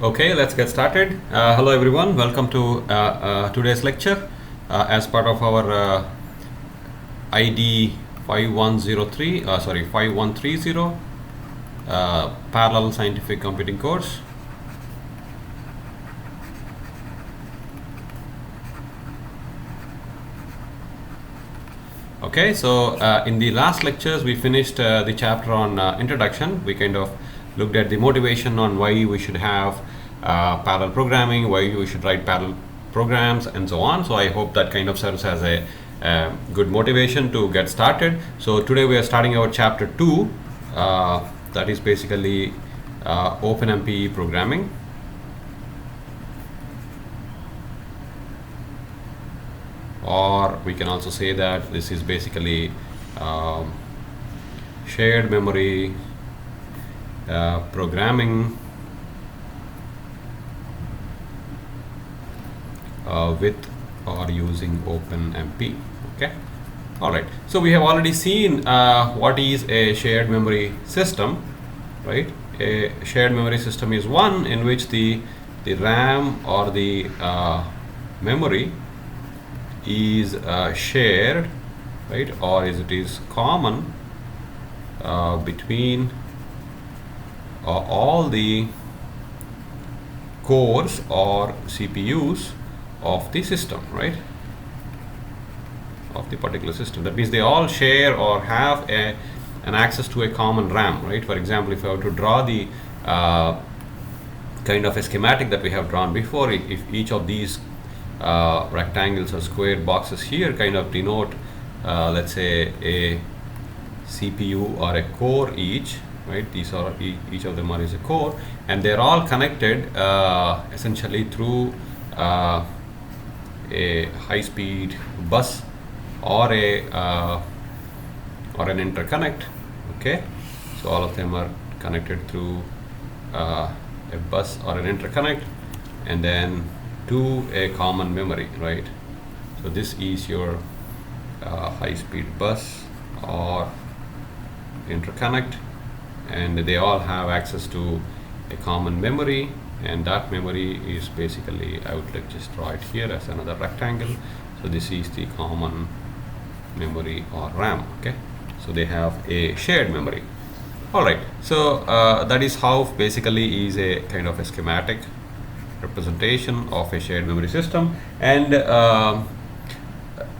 Okay, let's get started. Hello everyone, welcome to today's lecture as part of our ID 5130 Parallel Scientific Computing course. Okay, so in the last lectures we finished the chapter on introduction. We kind of looked at the motivation on why we should have parallel programming, why we should write parallel programs, and so on. So I hope that kind of serves as a good motivation to get started. So today we are starting our chapter 2, that is basically OpenMP programming. Or we can also say that this is basically shared memory programming with or using OpenMP. Okay. All right. So we have already seen what is a shared memory system, right? A shared memory system is one in which the RAM or the memory is shared, right, or it is common between all the cores or CPUs of the system, right, of the particular system. That means they all share or have an access to a common RAM, right? For example, if I were to draw the kind of a schematic that we have drawn before, if each of these rectangles or square boxes here kind of denote let's say a CPU or a core each, right? These are each of them is a core, and they're all connected essentially through a high-speed bus or an interconnect. Okay, so all of them are connected through a bus or an interconnect, and then to a common memory, right? So this is your high-speed bus or interconnect, and they all have access to a common memory, and that memory is basically, I would just draw it here as another rectangle. So this is the common memory or RAM. Okay, so they have a shared memory. All right, so that is how basically is a kind of a schematic representation of a shared memory system. And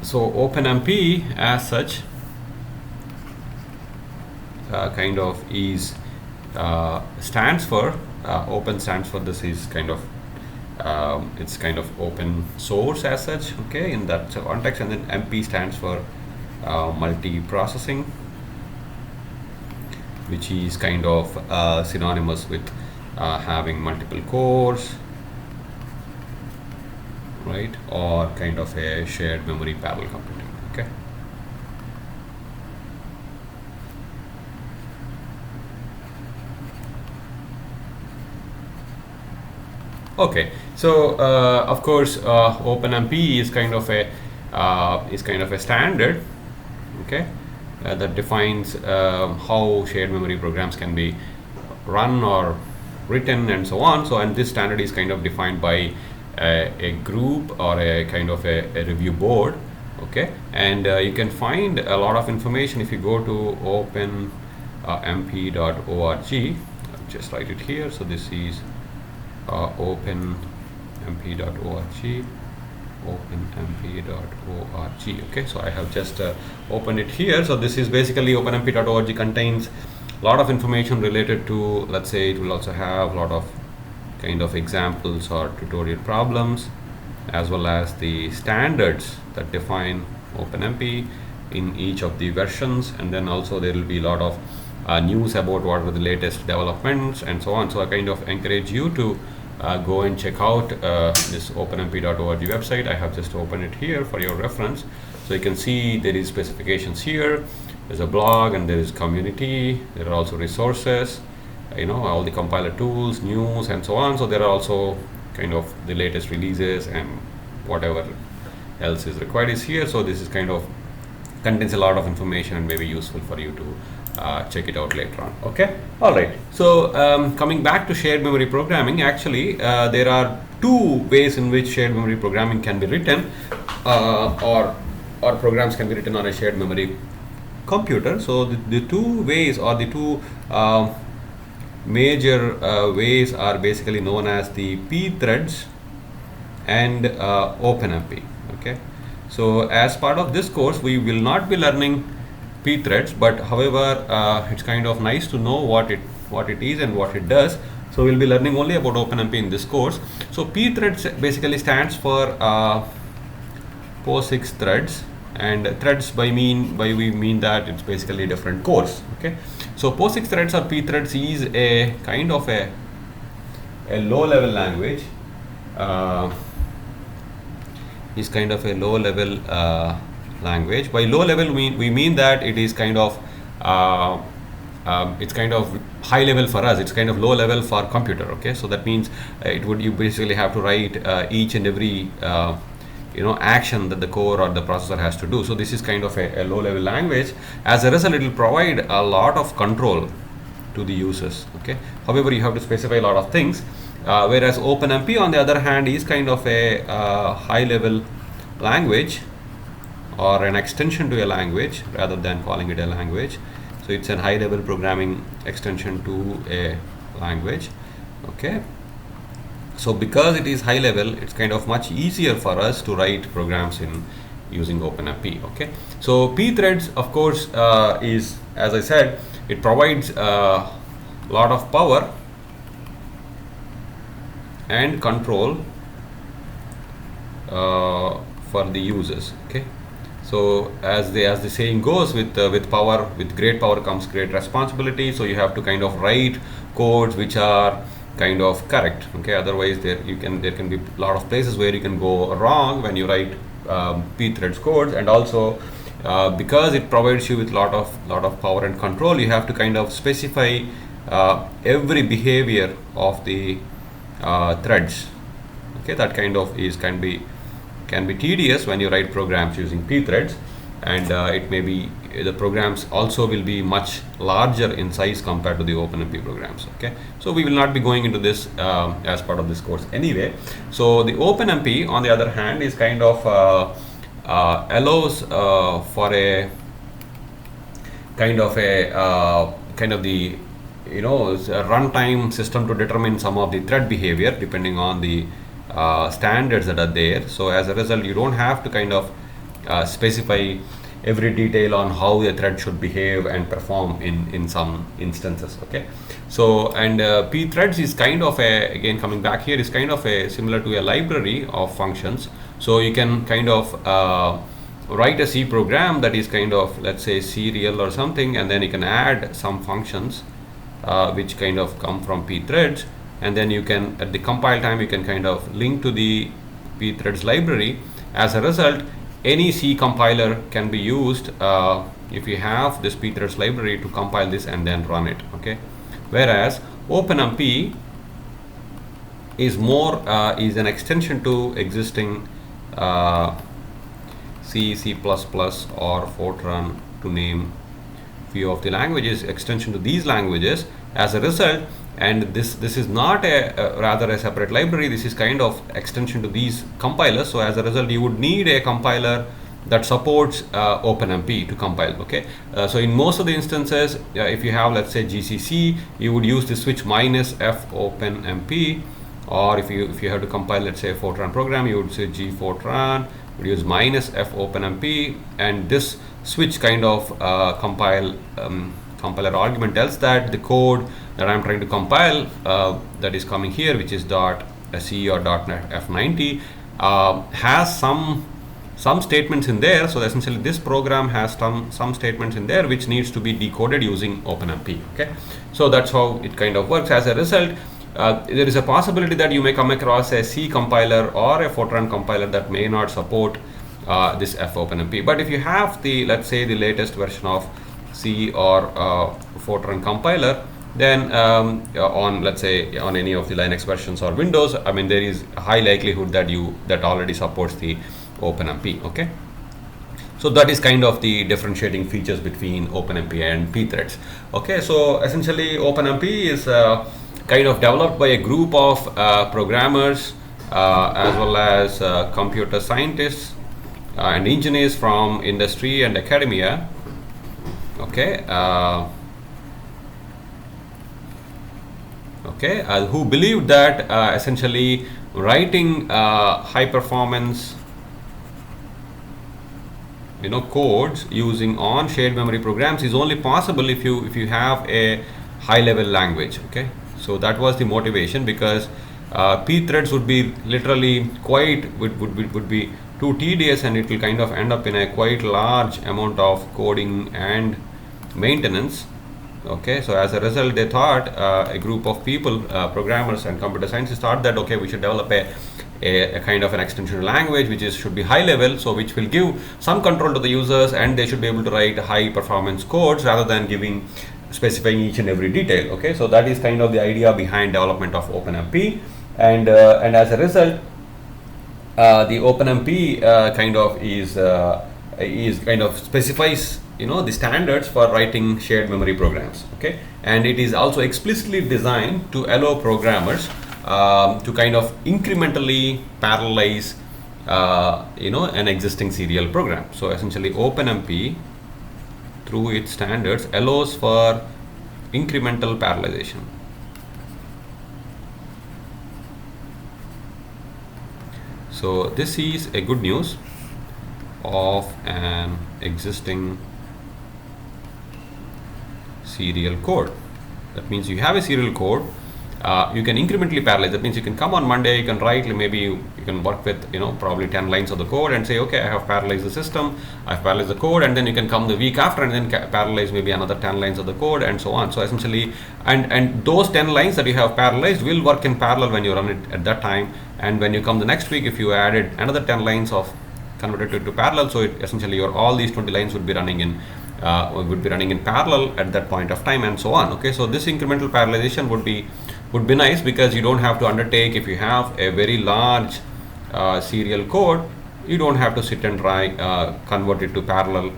so OpenMP as such kind of is stands for open stands for this is kind of it's kind of open source as such, okay, in that context. And then MP stands for multi-processing, which is kind of synonymous with having multiple cores, right, or kind of a shared memory parallel computing. Okay. Okay, so of course OpenMP is kind of a standard, okay, that defines how shared memory programs can be run or written and so on. So, and this standard is kind of defined by a group or a kind of a review board, okay, and you can find a lot of information if you go to openmp.org. I'll just write it here. So this is openmp.org, openmp.org. Okay, so I have just opened it here. So this is basically openmp.org contains a lot of information related to, let's say, it will also have a lot of kind of examples or tutorial problems, as well as the standards that define OpenMP in each of the versions. And then also there will be a lot of news about what are the latest developments and so on. So I kind of encourage you to go and check out this openmp.org website. I have just opened it here for your reference. So you can see there is specifications here, there's a blog, and there is community, there are also resources, you know, all the compiler tools, news, and so on. So there are also kind of the latest releases and whatever else is required is here. So this is kind of contains a lot of information and may be useful for you to check it out later on. Okay, all right. So coming back to shared memory programming, actually there are two ways in which shared memory programming can be written, or programs can be written on a shared memory computer. So the two ways, or the two major ways, are basically known as the Pthreads and OpenMP. Okay, so as part of this course we will not be learning Pthreads, but however it's kind of nice to know what it is and what it does. So we'll be learning only about OpenMP in this course. So Pthreads basically stands for POSIX threads, and threads we mean that it's basically different cores. Okay, so POSIX threads or Pthreads is a kind of a low level language. Is kind of a low level language. By low level we mean that it is kind of it's kind of high level for us, it's kind of low level for computer. Okay, so that means you basically have to write each and every action that the core or the processor has to do. So this is kind of a low level language. As a result, it will provide a lot of control to the users. Okay, however, you have to specify a lot of things, whereas OpenMP on the other hand is kind of a high level language, or an extension to a language rather than calling it a language. So it's a high level programming extension to a language. Okay, so because it is high level, it's kind of much easier for us to write programs in using OpenMP. Okay, so Pthreads of course is, as I said, it provides a lot of power and control for the users. Okay, so as the saying goes, with great power comes great responsibility. So you have to kind of write codes which are kind of correct. Okay, otherwise there can be a lot of places where you can go wrong when you write Pthreads codes. And also because it provides you with lot of power and control, you have to kind of specify every behavior of the threads. Okay, that kind of can be tedious when you write programs using Pthreads, and it may be the programs also will be much larger in size compared to the OpenMP programs. Okay, so we will not be going into this as part of this course anyway. So the OpenMP on the other hand is kind of allows for a kind of the runtime system to determine some of the thread behavior depending on the standards that are there. So as a result, you don't have to kind of specify every detail on how a thread should behave and perform in some instances. Okay, so and Pthreads is kind of again coming back here, is kind of similar to a library of functions. So you can kind of write a C program that is kind of, let's say, serial or something, and then you can add some functions which kind of come from Pthreads, and then you can, at the compile time, you can kind of link to the Pthreads library. As a result, any C compiler can be used if you have this Pthreads library to compile this and then run it. Okay, whereas OpenMP is more is an extension to existing C, C++, or Fortran, to name few of the languages, extension to these languages. As a result, and this is not rather a separate library, this is kind of extension to these compilers. So as a result, you would need a compiler that supports OpenMP to compile. Okay, so in most of the instances, if you have, let's say, GCC, you would use the switch -f OpenMP, or if you have to compile, let's say, a Fortran program, you would say G Fortran, would use -f OpenMP, and this switch kind of compiler argument tells that the code that I'm trying to compile that is coming here, which is .C or .NET F90, has some statements in there. So essentially this program has some statements in there which needs to be decoded using OpenMP. Okay, so that's how it kind of works. As a result, there is a possibility that you may come across a C compiler or a Fortran compiler that may not support this FOpenMP. But if you have the, let's say, the latest version of C or Fortran compiler, then on, let's say, on any of the Linux versions or Windows, I mean, there is a high likelihood that that already supports the OpenMP. Okay, So that is kind of the differentiating features between OpenMP and Pthreads. Okay, so essentially OpenMP is kind of developed by a group of programmers as well as computer scientists and engineers from industry and academia. Okay, who believed that essentially writing high performance codes using on shared memory programs is only possible if you have a high level language. Okay, so that was the motivation, because Pthreads would be literally would be too tedious, and it will kind of end up in a quite large amount of coding and maintenance. Okay, so as a result, they thought, a group of people, programmers and computer scientists thought that, okay, we should develop a kind of an extension language which should be high level, so which will give some control to the users, and they should be able to write high performance codes rather than specifying each and every detail. Okay, so that is kind of the idea behind development of OpenMP, and as a result, the OpenMP kind of specifies the standards for writing shared memory programs. Okay, and it is also explicitly designed to allow programmers to kind of incrementally parallelize an existing serial program. So essentially OpenMP, through its standards, allows for incremental parallelization. So this is a good news of an existing serial code. That means you have a serial code, you can incrementally parallelize. That means you can come on Monday, you can write, maybe you can work with probably 10 lines of the code and say, okay, I have parallelized the system, I've parallelized the code, and then you can come the week after and then parallelize maybe another 10 lines of the code, and so on. So essentially, and those 10 lines that you have parallelized will work in parallel when you run it at that time, and when you come the next week, if you added another 10 lines of converted it to parallel, so it essentially all these 20 lines would be running in parallel at that point of time, and so on. Okay, so this incremental parallelization would be nice, because you don't have to undertake, if you have a very large serial code, you don't have to sit and try convert it to parallel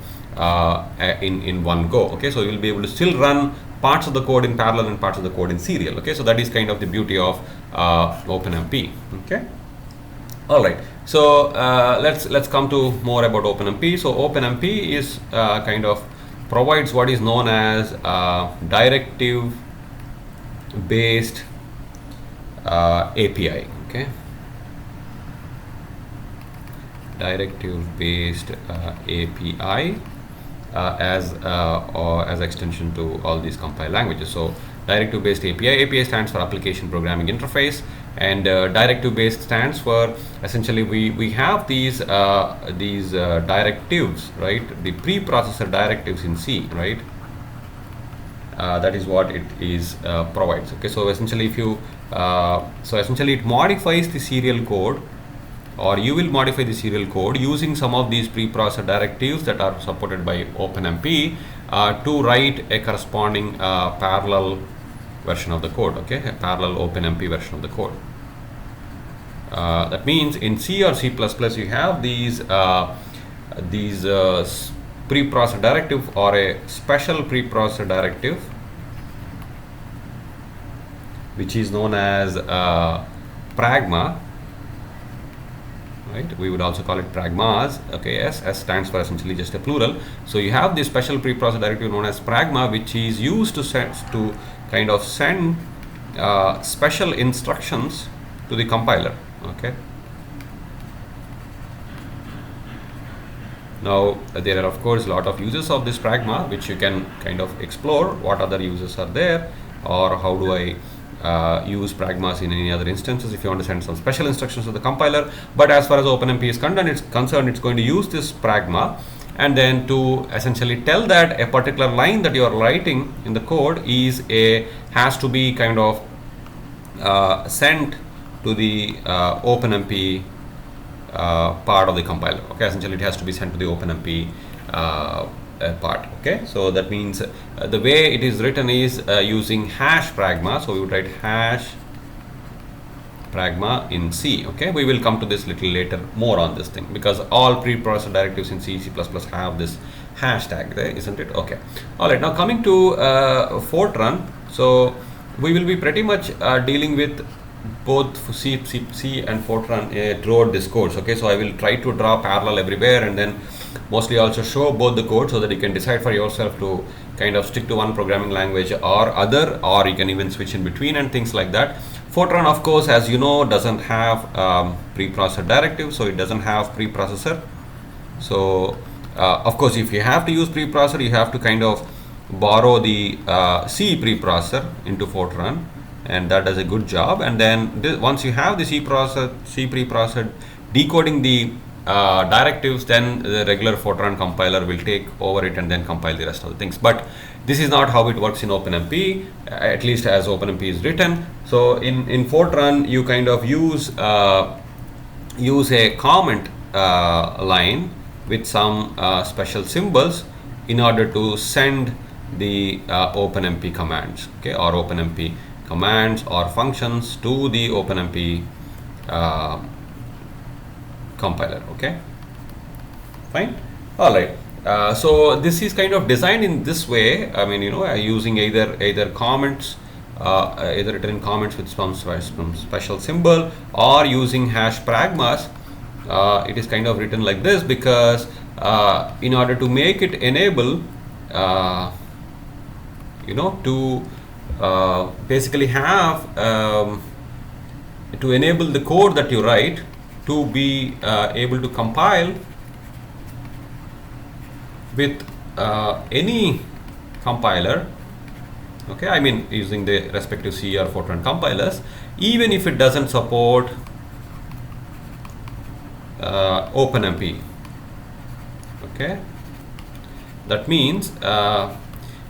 in one go. Okay, so you'll be able to still run parts of the code in parallel and parts of the code in serial. Okay, so that is kind of the beauty of OpenMP. Okay, all right. So let's come to more about OpenMP. So OpenMP is kind of provides what is known as directive based API. Okay, directive based API as extension to all these compiled languages. So directive based API stands for application programming interface, and directive based stands for essentially we have these directives, right? The preprocessor directives in C, right? That is what it is provides. Okay, so essentially it modifies the serial code, or you will modify the serial code using some of these preprocessor directives that are supported by OpenMP to write a corresponding parallel version of the code. Okay, a parallel OpenMP version of the code. That means in C or C++ you have these preprocessor directive, or a special preprocessor directive, which is known as pragma, right? We would also call it pragmas. Okay, S stands for essentially just a plural. So you have this special preprocessor directive known as pragma, which is used to send special instructions to the compiler. Okay, now there are of course a lot of uses of this pragma, which you can kind of explore what other uses are there, or how do I use pragmas in any other instances if you want to send some special instructions to the compiler. But as far as OpenMP is concerned, it's going to use this pragma, and then to essentially tell that a particular line that you are writing in the code has to be kind of sent to the OpenMP part of the compiler. Okay, essentially it has to be sent to the OpenMP part. Okay, so that means the way it is written is using hash pragma. So we would write hash pragma in C. Okay, we will come to this little later more on this thing, because all preprocessor directives in C, C++ have this hashtag there, isn't it? Okay. All right. Now coming to Fortran, so we will be pretty much dealing with both C and Fortran throughout this course. Okay, so I will try to draw parallel everywhere, and then mostly also show both the code so that you can decide for yourself to kind of stick to one programming language or other, or you can even switch in between and things like that. Fortran, of course, as you know, doesn't have preprocessor directive, so it doesn't have preprocessor. So of course, if you have to use preprocessor, you have to kind of borrow the C preprocessor into Fortran, and that does a good job. And then once you have the C preprocessor decoding the directives, then the regular Fortran compiler will take over it and then compile the rest of the things. But this is not how it works in OpenMP, at least as OpenMP is written. So in Fortran, you kind of use a comment line with some special symbols in order to send the OpenMP commands, okay, or OpenMP commands or functions to the OpenMP compiler. Okay, fine. All right. So this is kind of designed in this way. I mean, using either comments, either written comments with some special symbol, or using hash pragmas. It is kind of written like this because in order to make it enable, to basically have to enable the code that you write to be able to compile with any compiler. Okay, I mean using the respective C or Fortran compilers, even if it doesn't support OpenMP. Okay, that means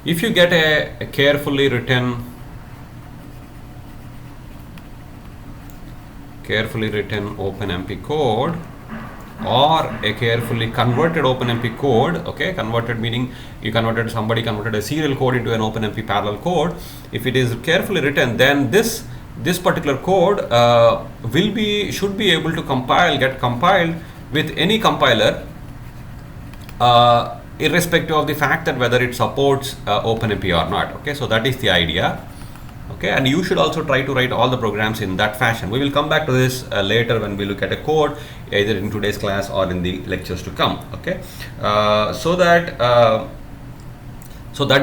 if you get a carefully written OpenMP code, or a carefully converted OpenMP code, okay, converted meaning somebody converted a serial code into an OpenMP parallel code. If it is carefully written, then this particular code should be able to get compiled with any compiler, irrespective of the fact that whether it supports OpenMP or not. Okay, so that is the idea. Okay, and you should also try to write all the programs in that fashion. We will come back to this later when we look at a code, either in today's class or in the lectures to come. Okay, so that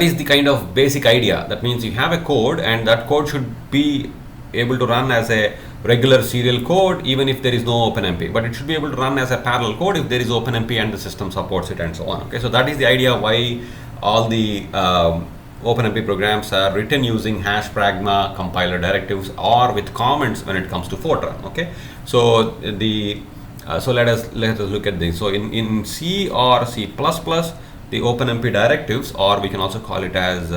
is the kind of basic idea. That means you have a code, and that code should be able to run as a regular serial code even if there is no OpenMP, but it should be able to run as a parallel code if there is OpenMP and the system supports it and so on. Okay, so that is the idea why all the OpenMP programs are written using hash pragma compiler directives or with comments when it comes to Fortran. Okay, so so let us look at this. So in C or C++, the OpenMP directives, or we can also call it as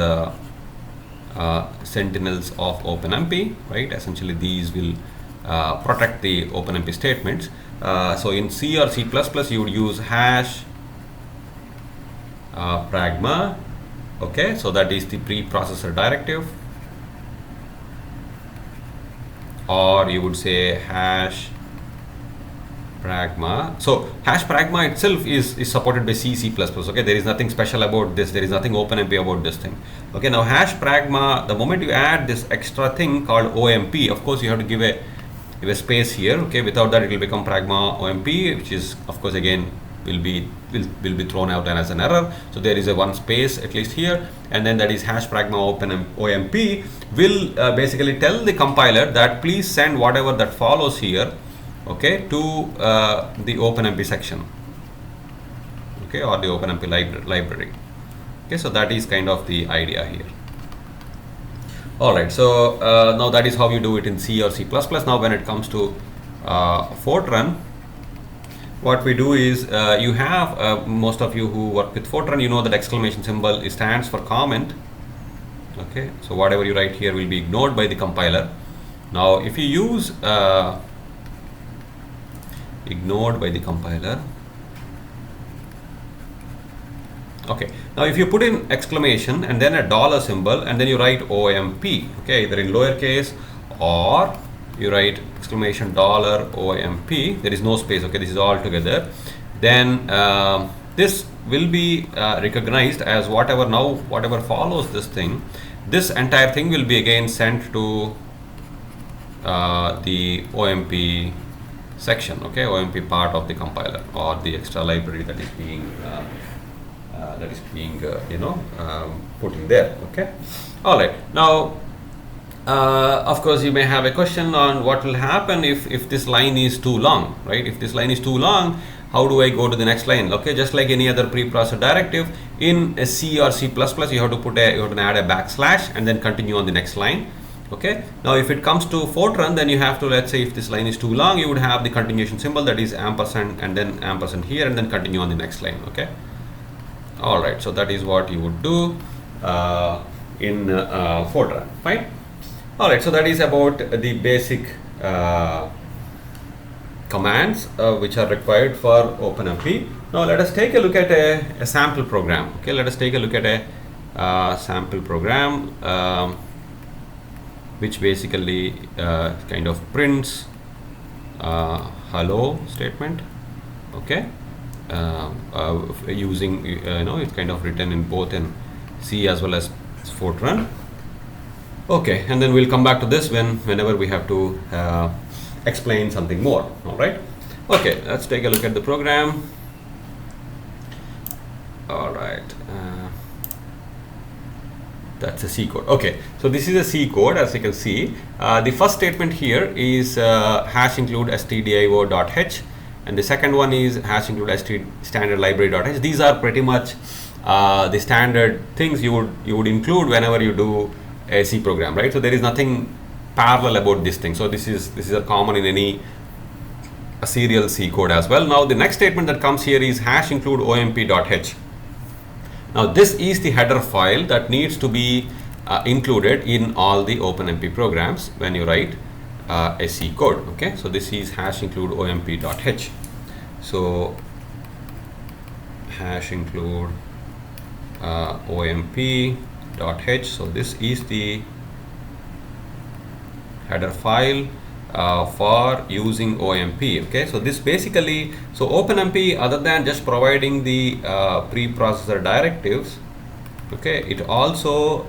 Sentinels of OpenMP, right? Essentially, these will protect the OpenMP statements. So in C or C++, you would use hash pragma. Okay, so that is the preprocessor directive, or you would say hash pragma. So hash pragma itself is supported by C, C++. Okay, there is nothing special about this. There is nothing OpenMP about this thing. Okay, now hash pragma, the moment you add this extra thing called OMP, of course you have to give a space here. Okay, without that it will become pragma OMP, which is of course again will be thrown out as an error. So there is a one space at least here, and then that is hash pragma OMP will basically tell the compiler that please send whatever that follows here, okay, to the OpenMP section, okay, or the OpenMP library. Okay, so that is kind of the idea here. All right, so now that is how you do it in C or C++. Now when it comes to Fortran, what we do is you have most of you who work with Fortran, you know that exclamation symbol stands for comment. Okay, so whatever you write here will be ignored by the compiler. Now if you use ignored by the compiler, okay, now if you put in exclamation and then a dollar symbol and then you write OMP, okay, either in lowercase or you write exclamation $OMP, there is no space, okay, this is all together, then this will be recognized as whatever follows this thing, this entire thing will be again sent to the OMP section, okay, OMP part of the compiler or the extra library that is being put in there, okay. All right, now of course you may have a question on what will happen if this line is too long, right? If this line is too long, how do I go to the next line? Okay, just like any other preprocessor directive in a C or C++, you have to add a backslash and then continue on the next line. Okay, now if it comes to Fortran, then you have to, let's say if this line is too long, you would have the continuation symbol, that is ampersand and then ampersand here, and then continue on the next line. Okay, all right, so that is what you would do in Fortran. Fine. All right, so that is about the basic commands which are required for OpenMP. Now let us take a look at a sample program. Okay, let us take a look at a sample program which basically kind of prints hello statement. Okay, using it's kind of written in both in C as well as Fortran. Okay, and then we'll come back to this whenever we have to explain something more. All right. Okay, let's take a look at the program. All right. That's a C code. Okay, so this is a C code, as you can see. The first statement here is hash include stdio.h, and the second one is hash include standard library.h. These are pretty much the standard things you would include whenever you do a C program, right? So there is nothing parallel about this thing. So this is a common in any serial C code as well. Now the next statement that comes here is hash include omp.h. Now this is the header file that needs to be included in all the OpenMP programs when you write a C code. Okay, so this is hash include omp.h. So hash include omp.h. So this is the header file for using OMP. Okay, so this basically, so OpenMP, other than just providing the preprocessor directives, okay, it also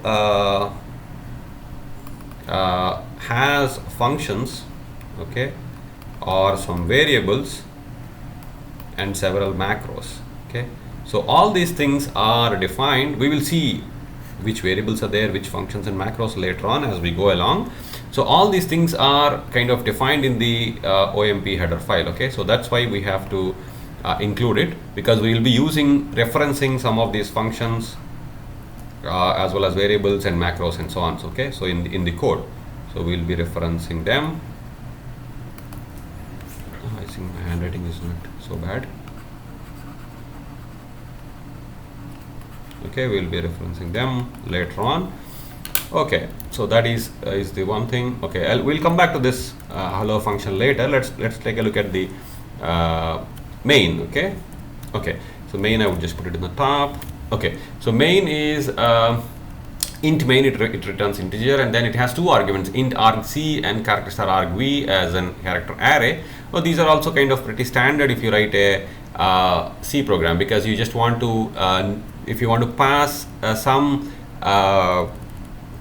has functions, okay, or some variables and several macros. Okay, so all these things are defined. We will see which variables are there, which functions and macros later on as we go along. So all these things are kind of defined in the OMP header file. Okay, so that's why we have to include it, because we will be referencing some of these functions as well as variables and macros and so on. So, okay, so in the code, so we'll be referencing them. I think my handwriting is not so bad. Okay, we'll be referencing them later on. Okay, so that is the one thing. Okay, we'll come back to this hello function later. Let's take a look at the main. Okay, so main, I would just put it in the top. Okay, so main is int main. It returns integer, and then it has two arguments, int argc and character star argv as an character array. Well, these are also kind of pretty standard if you write a C program, because you just want to if you want to pass some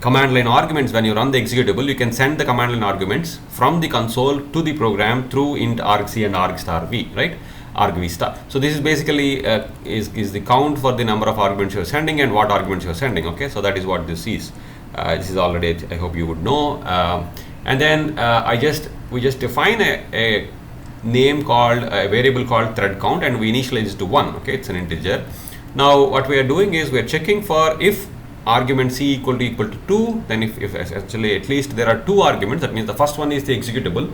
command line arguments when you run the executable, you can send the command line arguments from the console to the program through int argc and arg star v, right? Argv star. So this is basically is the count for the number of arguments you are sending and what arguments you are sending. Okay, so that is what this is. This is already, I hope you would know. And then we just define a name called a variable called thread count, and we initialize it to 1. Okay, it's an integer. Now what we are doing is we are checking for if argument c equal to 2, then if actually at least there are two arguments, that means the first one is the executable,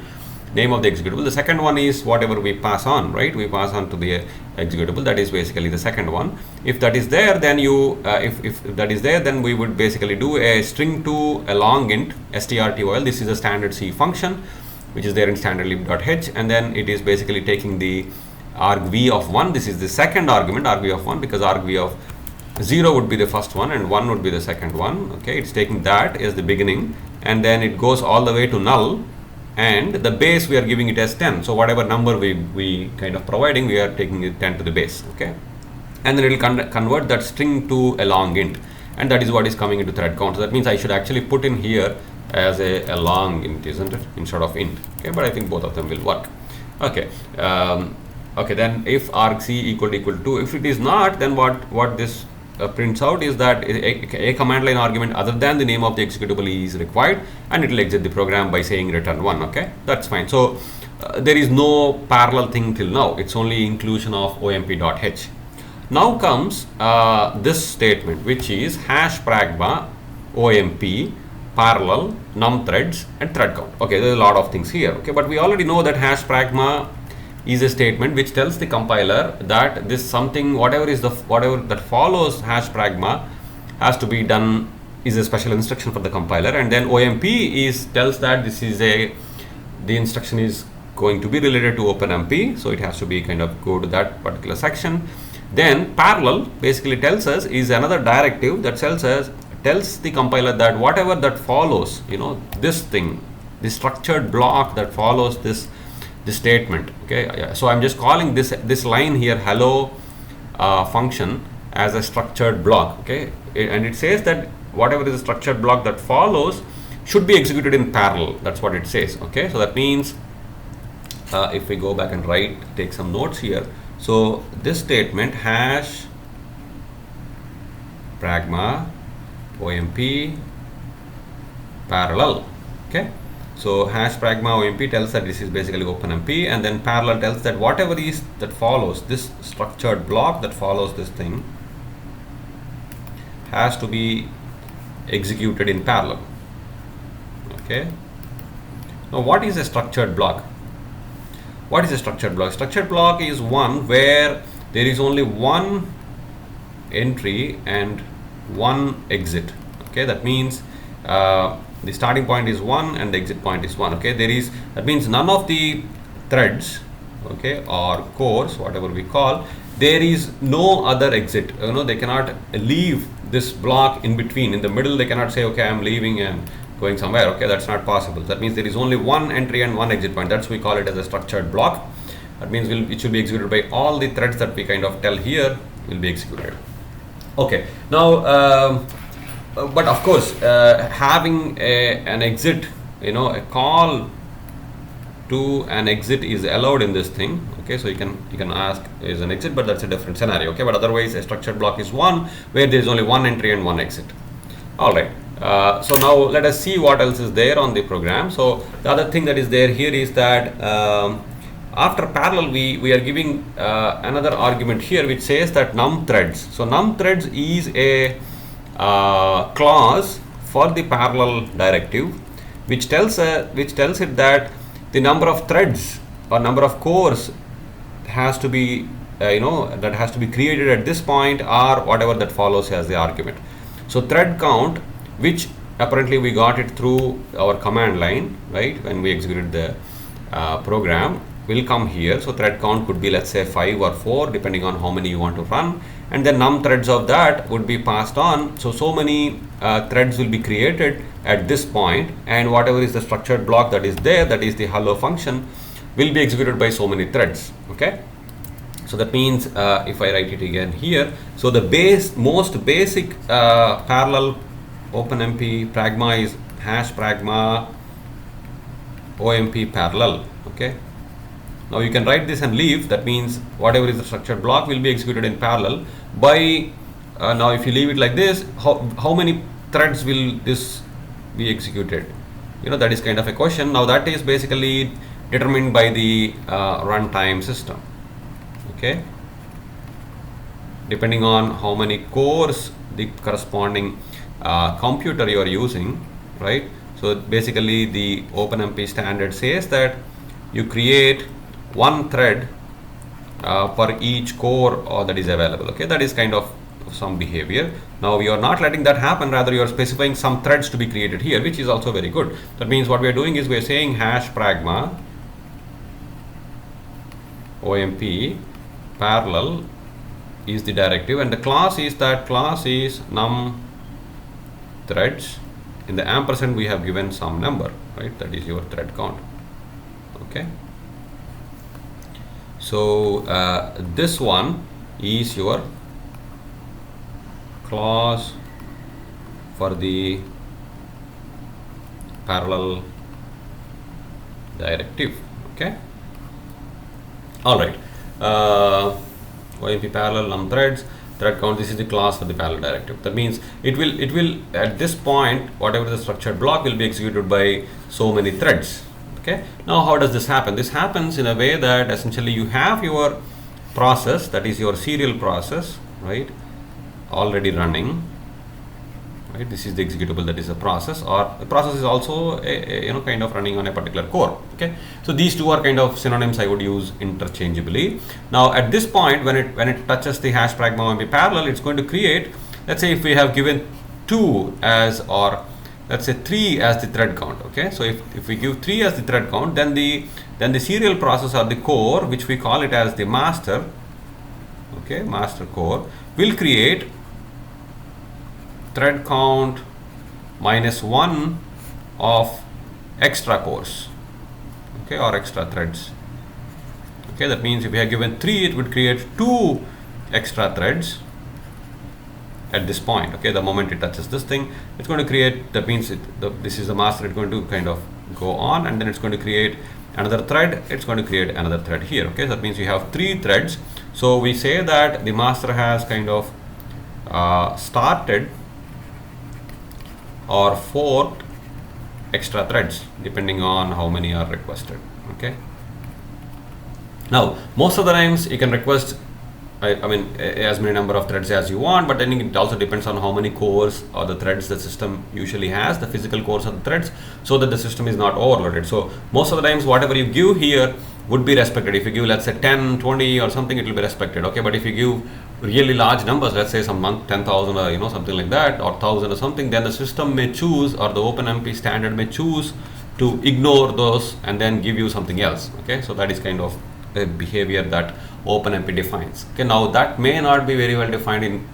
name of the executable, the second one is whatever we pass on, right? We pass on to the executable, that is basically the second one. If that is there, then you if that is there, then we would basically do a string to a long int strtol. This is a standard C function which is there in standard lib.h, and then it is basically taking the argv of 1. This is the second argument, argv of 1, because argv of 0 would be the first one and 1 would be the second one. Okay, it's taking that as the beginning, and then it goes all the way to null, and the base we are giving it as 10. So whatever number we kind of providing, we are taking it 10 to the base, okay? And then it will convert that string to a long int, and that is what is coming into thread count. So that means I should actually put in here as a long int, isn't it, instead of int, okay? But I think both of them will work, okay? Okay, then if argc equal to 2, if it is not, then what this prints out is that a command line argument other than the name of the executable is required, and it will exit the program by saying return 1, okay? That's fine. So there is no parallel thing till now. It's only inclusion of omp.h. Now comes this statement, which is hash pragma omp parallel num threads and thread count. Okay, there's a lot of things here, okay? But we already know that hash pragma is a statement which tells the compiler that this something, whatever that follows hash pragma has to be done, is a special instruction for the compiler. And then omp tells that this is the instruction is going to be related to OpenMP, so it has to be kind of go to that particular section. Then parallel basically tells us is another directive that tells the compiler that whatever that follows, you know, this thing, the structured block that follows this statement, okay? So I'm just calling this line here hello function as a structured block, okay? And it says that whatever is the structured block that follows should be executed in parallel. That's what it says, okay? So that means if we go back and take some notes here. So this statement hash pragma omp parallel, okay? So hash pragma omp tells that this is basically OpenMP, and then parallel tells that whatever is that follows this structured block that follows this thing has to be executed in parallel, okay? Now what is a structured block? What is a structured block? Structured block is one where there is only one entry and one exit, okay? That means the starting point is 1 and the exit point is 1, okay? That means none of the threads, okay, or cores, whatever we call, there is no other exit. You know, they cannot leave this block in between. In the middle, they cannot say, okay, I'm leaving and going somewhere, okay? That's not possible. That means there is only one entry and one exit point. That's why we call it as a structured block. That means it should be executed by all the threads that we kind of tell here will be executed. Okay, now but of course having an exit, you know, a call to an exit is allowed in this thing, okay? So you can ask is an exit, but that's a different scenario, okay? But otherwise a structured block is one where there is only one entry and one exit. All right, so now let us see what else is there on the program. So the other thing that is there here is that after parallel we are giving another argument here which says that num threads. So num threads is a clause for the parallel directive which tells it that the number of threads or number of cores has to be that has to be created at this point or whatever that follows as the argument. So thread count, which apparently we got it through our command line, right, when we executed the program, will come here. So thread count could be, let's say, 5 or 4 depending on how many you want to run, and then num threads of that would be passed on. So many threads will be created at this point, and whatever is the structured block that is there, that is the hello function, will be executed by so many threads, okay? So that means if I write it again here, so the most basic parallel OpenMP pragma is hash pragma OMP parallel, okay? Now you can write this and leave. That means whatever is the structured block will be executed in parallel by now if you leave it like this, how many threads will this be executed? You know, that is kind of a question. Now that is basically determined by the runtime system, okay, depending on how many cores the corresponding computer you are using, right? So basically the OpenMP standard says that you create one thread for each core that is available, okay? That is kind of some behavior. Now you are not letting that happen, rather you are specifying some threads to be created here, which is also very good. That means what we are doing is we are saying hash pragma OMP parallel is the directive, and the class is num threads. In the ampersand we have given some number, right? That is your thread count. Okay, so this one is your clause for the parallel directive. Okay, all right. OMP parallel num threads thread count. This is the class for the parallel directive. That means it will at this point, whatever the structured block will be executed by so many threads. Okay, now how does this happen? This happens in a way that essentially you have your process, that is your serial process, right, already running. Right, this is the executable, that is a process, or the process is also a kind of running on a particular core. Okay, so these two are kind of synonyms I would use interchangeably. Now at this point, when it touches the hash pragma OMP parallel, it's going to create, let's say if we have given 2 as, or let's say 3 as the thread count. Okay, so if we give 3 as the thread count, then the serial process or the core, which we call it as the master, okay, master core, will create thread count -1 of extra cores, okay, or extra threads. Okay, that means if we have given 3, it would create 2 extra threads at this point. Okay, the moment it touches this thing, it's going to create, that means this is the master, it's going to kind of go on, and then it's going to create another thread, it's going to create another thread here. Okay, so that means you have 3 threads. So we say that the master has kind of started or forked extra threads depending on how many are requested. Okay, now most of the times you can request I mean as many number of threads as you want, but then it also depends on how many cores or the threads the system usually has, the physical cores of the threads, so that the system is not overloaded. So most of the times whatever you give here would be respected. If you give, let's say 10, 20 or something, it will be respected. Okay, but if you give really large numbers, let's say some month 10,000 or something like that, or 1,000 or something, then the system may choose, or the OpenMP standard may choose to ignore those and then give you something else. Okay, so that is kind of a behavior that OpenMP defines. Okay, now that may not be very well defined in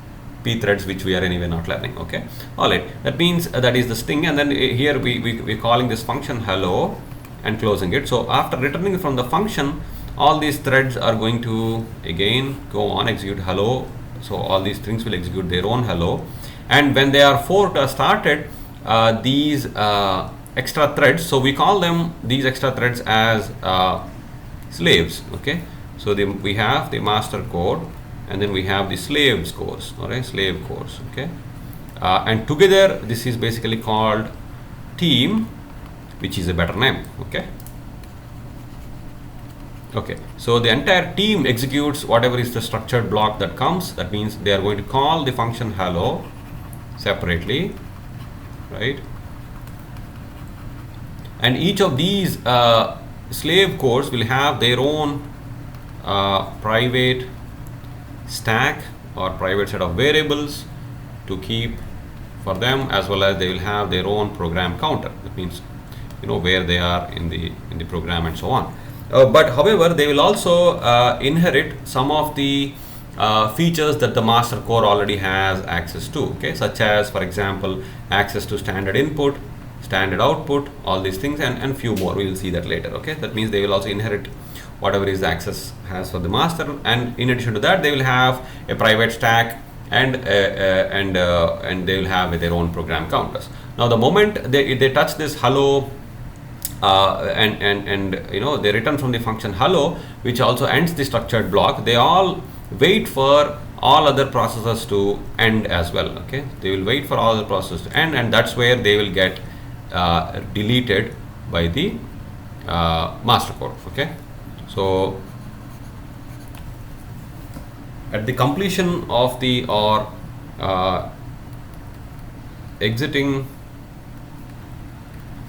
Pthreads, which we are anyway not learning. Okay, all right, that means that is the string, and then here we're calling this function hello and closing it. So after returning from the function, all these threads are going to again go on execute hello. So all these strings will execute their own hello, and when they are forked or started, these extra threads, so we call them, these extra threads, as slaves. Okay, so we have the master code, and then we have the slaves cores, all right, slave cores. Okay, and together this is basically called team, which is a better name. Okay, okay, so the entire team executes whatever is the structured block that comes. That means they are going to call the function hello separately, right, and each of these slave cores will have their own private stack or private set of variables to keep for them, as well as they will have their own program counter. That means where they are in the program and so on. But however, they will also inherit some of the features that the master core already has access to. Okay, such as, for example, access to standard input, standard output, all these things, and few more. We will see that later. Okay, that means they will also inherit whatever is the access has for the master, and in addition to that, they will have a private stack, and they will have their own program counters. Now the moment they touch this hello, and they return from the function hello, which also ends the structured block, they all wait for all other processes to end as well. Okay, they will wait for all the processes to end, and that's where they will get deleted by the master code. Okay, so at the completion of the, or exiting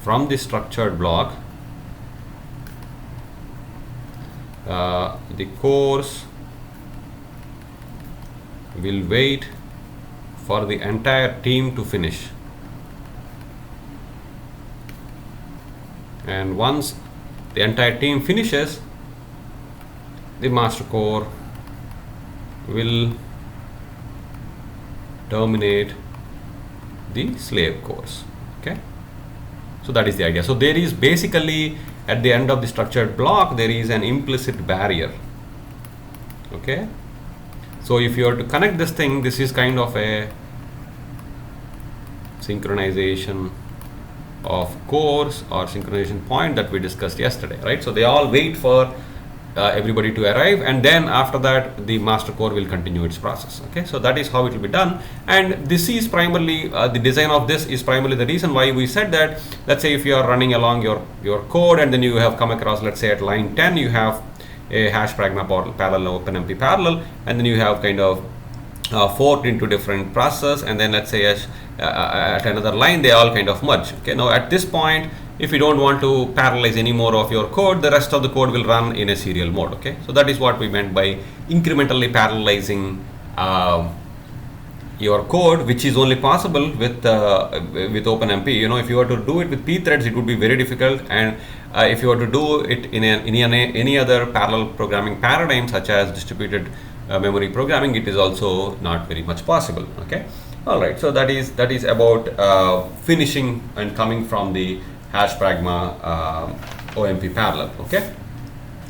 from the structured block, the cores will wait for the entire team to finish, and once the entire team finishes, the master core will terminate the slave cores. Okay, so that is the idea. So there is basically at the end of the structured block there is an implicit barrier. Okay, so if you are to connect this thing, this is kind of a synchronization of cores or synchronization point that we discussed yesterday, right? So they all wait for everybody to arrive, and then after that the master core will continue its process. Okay, so that is how it will be done, and this is primarily the design of this is primarily the reason why we said that, let's say if you are running along your code and then you have come across, let's say at line 10 you have a hash pragma parallel OpenMP parallel, and then you have kind of forked into different processes, and then let's say at another line they all kind of merge. Okay, now at this point, if you don't want to parallelize any more of your code, the rest of the code will run in a serial mode. Okay, so that is what we meant by incrementally parallelizing your code, which is only possible with OpenMP. You know, if you were to do it with Pthreads, it would be very difficult, and if you were to do it in any other parallel programming paradigm such as distributed memory programming, it is also not very much possible. Okay, all right, so that is about finishing and coming from the hash pragma OMP parallel. Okay,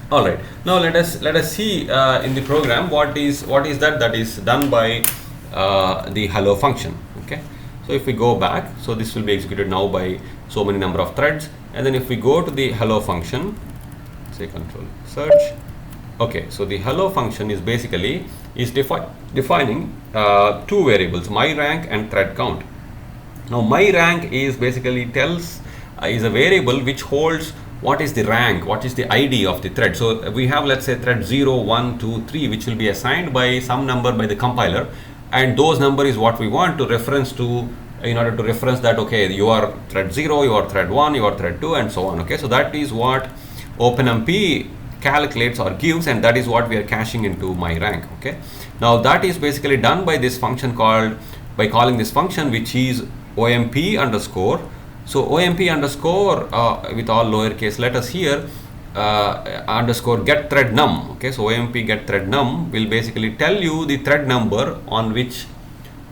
all right, now let us see in the program what is that is done by the hello function. Okay, so if we go back, so this will be executed now by so many number of threads, and then if we go to the hello function, say control search. Okay, so the hello function is basically defining two variables, my rank and thread count. Now my rank is basically is a variable which holds what is the rank, what is the ID of the thread. So we have, let's say, thread 0, 1, 2, 3, which will be assigned by some number by the compiler, and those number is what we want to reference to, in order to reference that, okay, you are thread 0, you are thread 1, you are thread 2, and so on. Okay, so that is what OpenMP calculates or gives, and that is what we are caching into my rank. Okay, now that is basically done by this function by calling this function, which is OMP underscore. So OMP underscore with all lowercase letters here underscore get thread num. Okay, so OMP get thread num will basically tell you the thread number on which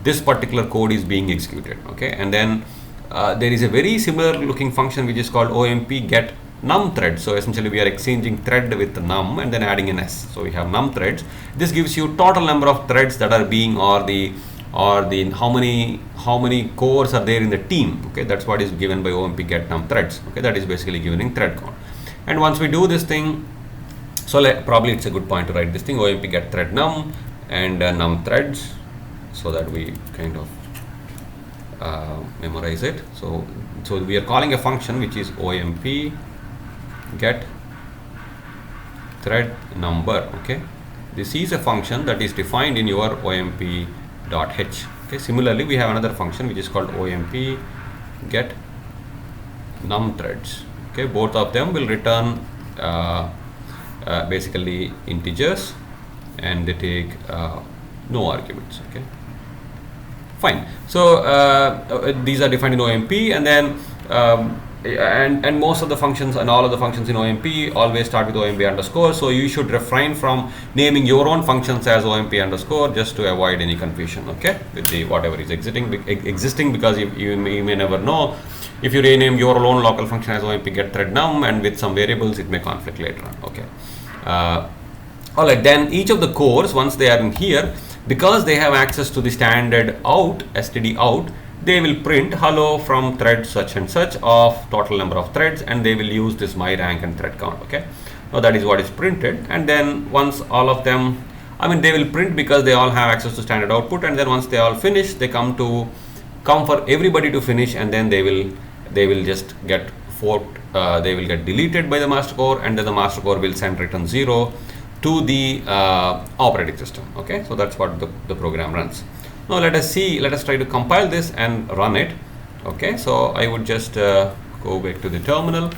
this particular code is being executed. Okay, and then there is a very similar looking function which is called OMP get num thread. So essentially we are exchanging thread with num and then adding an s. So we have num threads. This gives you total number of threads that are being, or the how many cores are there in the team. Okay, that's what is given by OMP get num threads. Okay, that is basically given in thread count. And once we do this thing, so probably it's a good point to write this thing, OMP get thread num and num threads, so that we kind of memorize it. So we are calling a function which is OMP get thread number. Okay, this is a function that is defined in your OMP.h. Okay, similarly we have another function which is called OMP get num threads. Okay, both of them will return basically integers, and they take no arguments. Okay, fine. So these are defined in OMP, and then and most of the functions and all of the functions in OMP always start with OMP underscore. So you should refrain from naming your own functions as OMP underscore, just to avoid any confusion. Okay, with the whatever is existing, because you may never know. If you rename your own local function as OMP get thread num and with some variables, it may conflict later on. Okay. All right. Then each of the cores, once they are in here, because they have access to the standard out std out, they will print hello from thread such and such of total number of threads, and they will use this my rank and thread count. Okay, now that is what is printed, and then once all of them, they will print because they all have access to standard output, and then once they all finish, they come for everybody to finish, and then they will just get forked, they will get deleted by the master core, and then the master core will send return 0 to the operating system. Okay, so that's what the program runs. Now let us try to compile this and run it. Okay, so I would just go back to the terminal.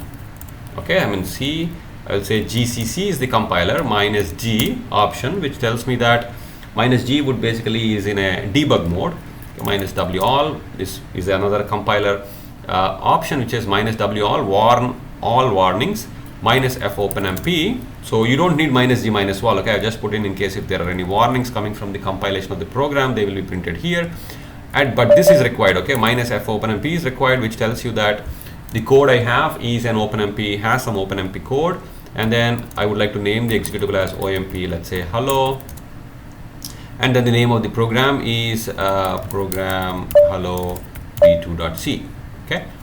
Okay, I'm in C. I will say GCC is the compiler, -G option, which tells me that -G would basically is in a debug mode. Okay, -W all, this is another compiler option, which is -W all, warn all warnings, -F OpenMP. So you don't need -G -wall. Okay, I just put in case if there are any warnings coming from the compilation of the program, they will be printed here. But this is required. Okay, -F OpenMP is required, which tells you that the code I have is an OpenMP, has some OpenMP code, and then I would like to name the executable as OMP, let's say hello, and then the name of the program is program hello v2.c.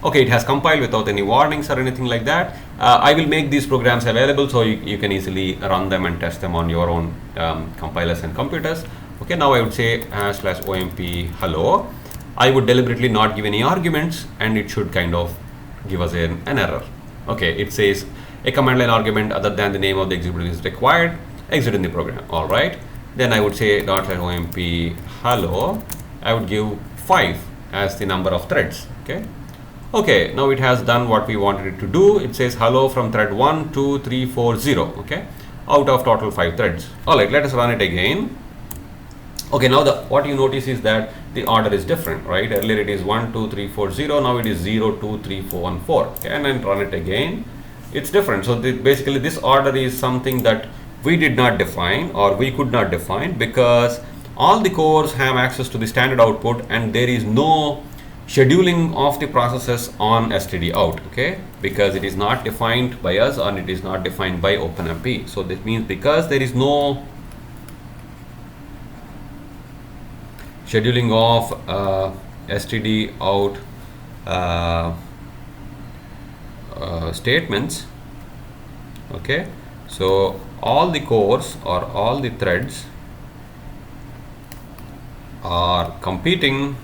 Okay, it has compiled without any warnings or anything like that. I will make these programs available so you can easily run them and test them on your own compilers and computers. Okay, now I would say /omp hello. I would deliberately not give any arguments, and it should kind of give us an error. Okay, it says a command line argument other than the name of the executable is required, exit in the program. All right, then I would say .omp hello. I would give 5 as the number of threads. Okay, now it has done what we wanted it to do. It says hello from thread 1, 2, 3, 4, 0. Okay, out of total 5 threads. All right, let us run it again. Okay, now what you notice is that the order is different, right? Earlier it is 1, 2, 3, 4, 0. Now it is 0, 2, 3, 4, 1, 4. Okay, and then run it again. It's different. So basically this order is something that we did not define, or we could not define, because all the cores have access to the standard output, and there is no scheduling of the processes on std out, okay, because it is not defined by us and it is not defined by OpenMP. So this means because there is no scheduling of std out statements, okay, so all the cores or all the threads are competing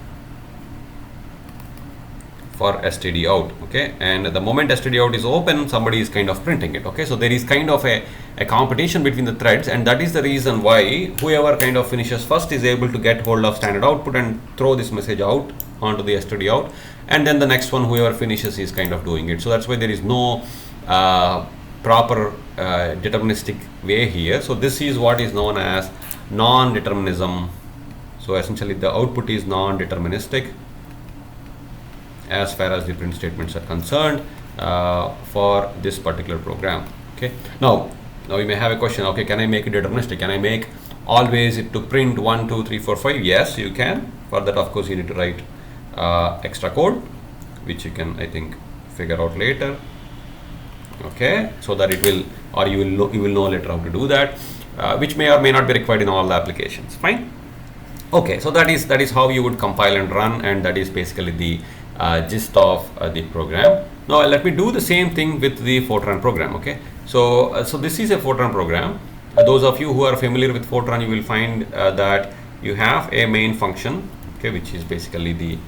for std out, okay, and the moment std out is open, somebody is kind of printing it. Okay, so there is kind of a competition between the threads, and that is the reason why whoever kind of finishes first is able to get hold of standard output and throw this message out onto the std out, and then the next one, whoever finishes, is kind of doing it. So that's why there is no proper deterministic way here. So this is what is known as non-determinism. So essentially the output is non-deterministic as far as the print statements are concerned for this particular program. Okay, now you may have a question. Okay, can I make it deterministic? Can I make always it to print 1, 2, 3, 4, 5? Yes, you can. For that, of course, you need to write extra code, which you can, I think, figure out later. Okay, so that it will, or you will know later how to do that, which may or may not be required in all the applications. Fine. Okay, so that is how you would compile and run, and that is basically the gist of the program. Now let me do the same thing with the Fortran program. Okay, so this is a Fortran program. Those of you who are familiar with Fortran, you will find that you have a main function, okay, which is basically the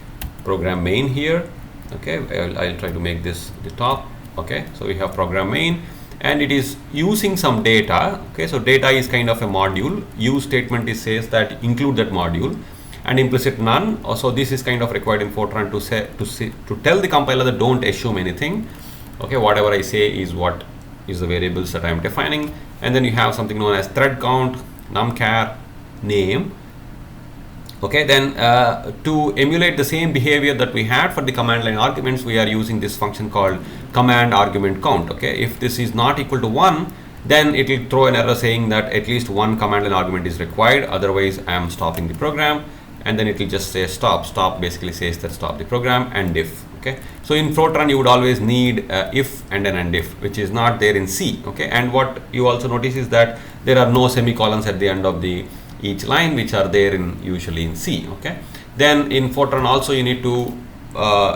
program main here. Okay, I'll try to make this the top. Okay, so we have program main, and it is using some data. Okay, so data is kind of a module. Use statement says that include that module, and implicit none. Also, this is kind of required in Fortran to tell the compiler that don't assume anything. Okay, whatever I say is what is the variables that I am defining, and then you have something known as thread count, numchar, name. Okay, then to emulate the same behavior that we had for the command line arguments, we are using this function called command argument count. Okay, if this is not equal to 1, then it will throw an error saying that at least one command line argument is required, otherwise I am stopping the program. And then it will just say stop. Stop basically says that stop the program, and if. Okay, so in Fortran you would always need if and an and if, which is not there in C. Okay, and what you also notice is that there are no semicolons at the end of each line, which are there usually in C. Okay, then in Fortran also you need to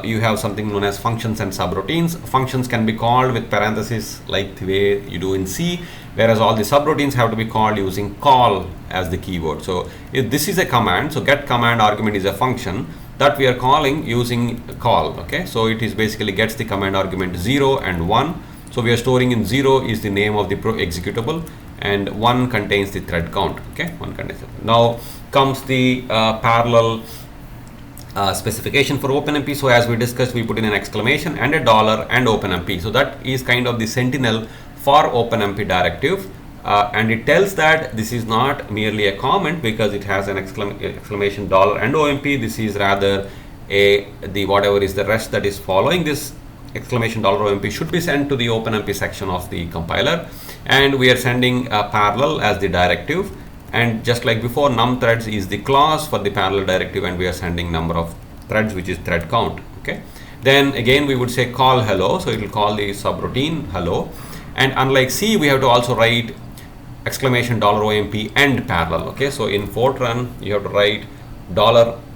you have something known as functions and subroutines. Functions can be called with parentheses like the way you do in C, whereas all the subroutines have to be called using call as the keyword. So if this is a command, so get command argument is a function that we are calling using call. Okay, so it is basically gets the command argument 0 and 1. So we are storing in 0 is the name of the executable, and 1 contains the thread count. Okay, 1 contains it. Now comes the parallel specification for OpenMP. So as we discussed, we put in an exclamation and a dollar and OpenMP. So that is kind of the Sentinel for OpenMP directive, and it tells that this is not merely a comment because it has an exclamation dollar and OMP. This is rather the whatever is the rest that is following this exclamation dollar OMP should be sent to the OpenMP section of the compiler, and we are sending parallel as the directive. And just like before, num threads is the clause for the parallel directive, and we are sending number of threads, which is thread count. Okay, Then again we would say call hello, so it will call the subroutine hello. And unlike C, we have to also write exclamation $OMP end parallel. Okay, so in Fortran you have to write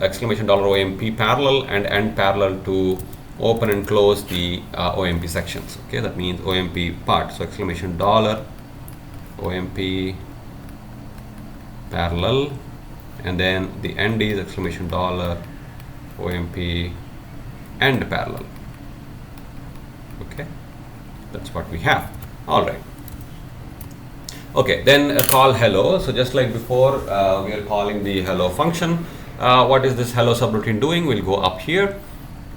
exclamation $OMP parallel and end parallel to open and close the OMP sections. Okay, that means OMP part. So exclamation $OMP parallel, and then the end is exclamation $OMP end parallel. Okay, that's what we have. All right. Okay, then call hello. So just like before, we are calling the hello function. What is this hello subroutine doing? We'll go up here.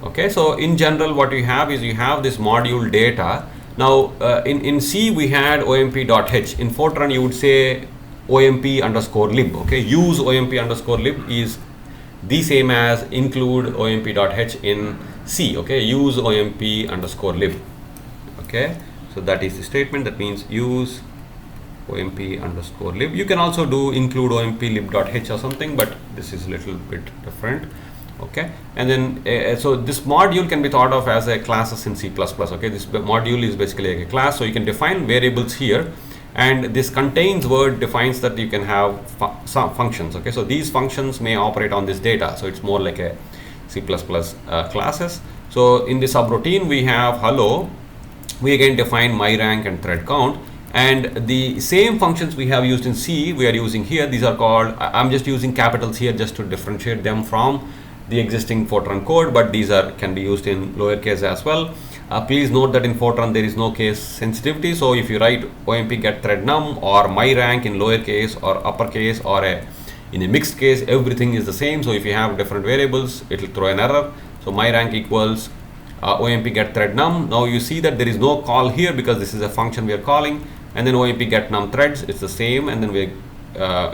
Okay, so in general, what you have is you have this module data. Now, in C, we had omp.h. In Fortran, you would say omp_lib. Okay, use omp_lib is the same as include omp.h in C. Okay, use omp_lib. Okay, so that is the statement. That means use omp_lib. You can also do include omp_lib.h or something, but this is a little bit different. Okay, and then so this module can be thought of as a classes in C++. Okay, this module is basically like a class, so you can define variables here, and this contains word defines that you can have some functions. Okay, so these functions may operate on this data, so it's more like a C++ classes. So in the subroutine we have hello. We again define myRank and thread count, and the same functions we have used in C we are using here. These are called, I'm just using capitals here just to differentiate them from the existing Fortran code, but these can be used in lowercase as well. Please note that in Fortran there is no case sensitivity, so if you write omp get thread num or myRank in lowercase or uppercase or in a mixed case, everything is the same. So if you have different variables, it will throw an error. So myRank equals omp get thread num. Now you see that there is no call here because this is a function we are calling, and then omp get num threads, it's the same, and then we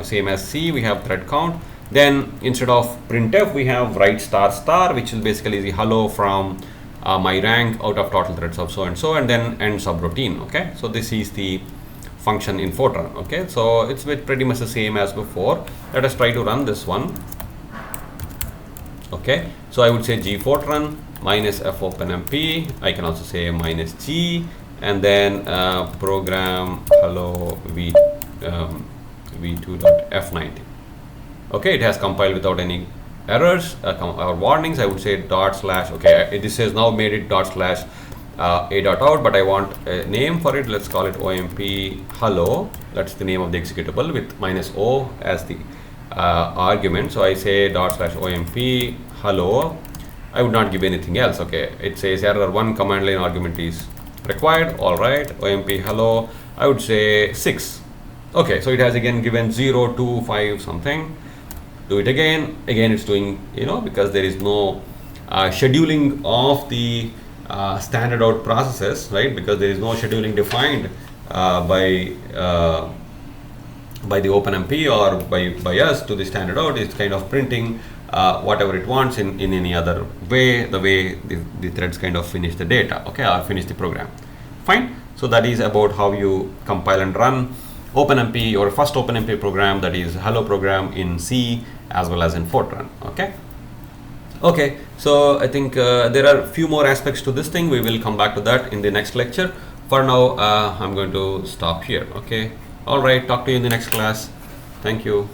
same as C, we have thread count. Then instead of printf we have write ***, which is basically the hello from myRank out of total threads of so and so, and then end subroutine. Okay, so this is the function in Fortran. Okay, so it's pretty much the same as before. Let us try to run this one. Okay, so I would say g Fortran minus f OpenMP. I can also say minus g, and then program hello v2.f90. Okay, it has compiled without any errors or warnings. I would say /. Okay, this has now made it // a.out, but I want a name for it. Let's call it omp hello. That's the name of the executable with -o as the argument. So I say // omp hello. I would not give anything else. Okay, it says error 1 command line argument is required. All right, omp hello. I would say 6. Okay, so it has again given 0, 2, 5 something. Do it again. Again, it's doing, because there is no scheduling of the standard out processes, right? Because there is no scheduling defined by the OpenMP or by us to the standard out. It's kind of printing whatever it wants in any other way, the way the threads kind of finish the data, okay, or finish the program. Fine. So that is about how you compile and run OpenMP, or first OpenMP program, that is hello program in C as well as in Fortran. Okay, so I think there are a few more aspects to this thing. We will come back to that in the next lecture. For now, I'm going to stop here. Okay, all right, talk to you in the next class. Thank you.